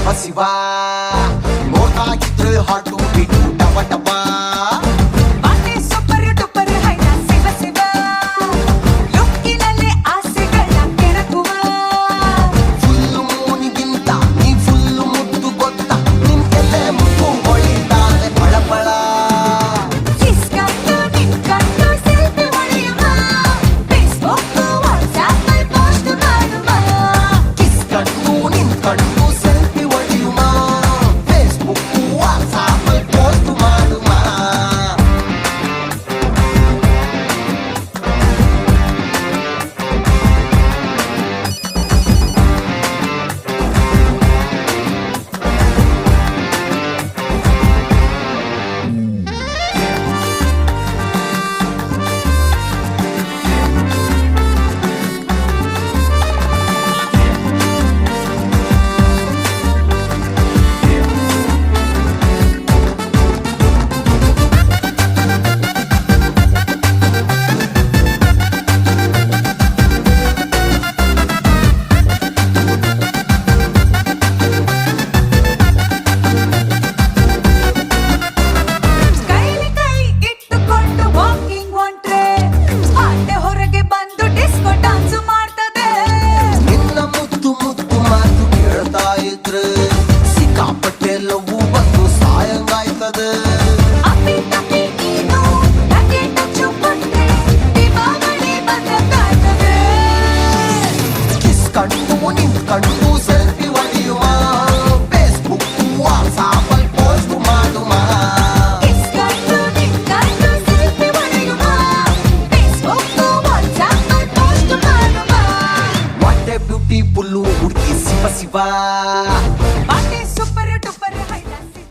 ಶಿವ ಶಿವ ನೋಡ್ತಾಗಿದ್ರೆ ಹಾಟು ಬಿಟ್ಟು ಟಪ ಟಪ ಬಾಟೆ super duper ಹೈನ ಶಿವ ಶಿವ ಲುಕ್ಕಿನಲ್ಲಿ ಆಸೆಗಳ ಕೆರಕುವ ಫುಲ್ಲು ಮೂನಿಗಿಂತ ನೀ ಫುಲ್ಲು ಮುದ್ದು ಗೊತ್ತ ನಿನ್ಗೆಲ್ಲೆ ಮುದ್ದು ಹೊಳಿತಾರೆ ಪಳಪಳ ಇಸ್ಕಂಡು ನಿಂತ್ಕಂಡು ಸೆಲ್ಫಿ ಹೊಡೆಯುವ ಫೇಸ್ಬುಕ್ ವಾಟ್ಸ್ಆಪ್ ಅಲ್ಲಿ ಪೋಸ್ಟ್ ಮಾಡುವ ಕಿಸ್ಕಂಡು ನಿಂತ್ಕಂಡು ಸೆಲ್ಫಿ ಹೊಡೆಯುವ ಫೇಸ್ಬುಕ್ ವಾಟ್ಸಾಪ್ ಪೋಸ್ಟ್ ಮಾಡುವ ಕೈಲಿ ಕೈ ಇಟ್ಟುಕೊಂಡು ವಾಕಿಂಗ್ ಹೊಂಟ್ರೆ ಬಾಟೆ ಹೊರಗೆ ಬಂದು ಡಿಸ್ಕೋ ಡಾನ್ಸ್ ಮಾಡ್ತದೆ ನಿನ್ನ ಮುದ್ದು ಮುದ್ದು ಮಾತು ಕೇಳ್ತಾ ಇದ್ರೆ ಸಿಕ್ಕಾಪಟ್ಟೆ ಲವ್ವು ಬಂದು ಸಾಯಂಗಾಯ್ತದೆ ಅಪ್ಪಿ ತಪ್ಪಿ ನೀನು ನನಗೆ ಟಚ್ಚು ಕೊಟ್ರೆ ದೀಪಾವಳಿ ಬಂದಂಗಾಯ್ತದೆ ಕಿಸ್ಕಂಡು ನಿಂತ್ಕಂಡು ಸೆಲ್ಫಿ ಹೊಡೆಯುವ ಫೇಸ್ಬುಕ್ ವಾಟ್ಸಾಪ್ ಅಲ್ಲಿ ಪೋಸ್ಟ್ ಮಾಡುವ ಇಸ್ಕಂಡು ನಿಂತ್ಕಂಡು ಸೆಲ್ಫಿ ಹೊಡೆಯುವ ಫೇಸ್ಬುಕ್ ವಾಟ್ಸ್ಆಪ್ ಅಲ್ಲಿ ಪೋಸ್ಟ್ ಮಾಡುವ ವಾಟ್ ಎ ಬ್ಯೂಟಿಫುಲ್ ಹುಡುಗಿ ಶಿವ ಶಿವ ಬಾಟೆ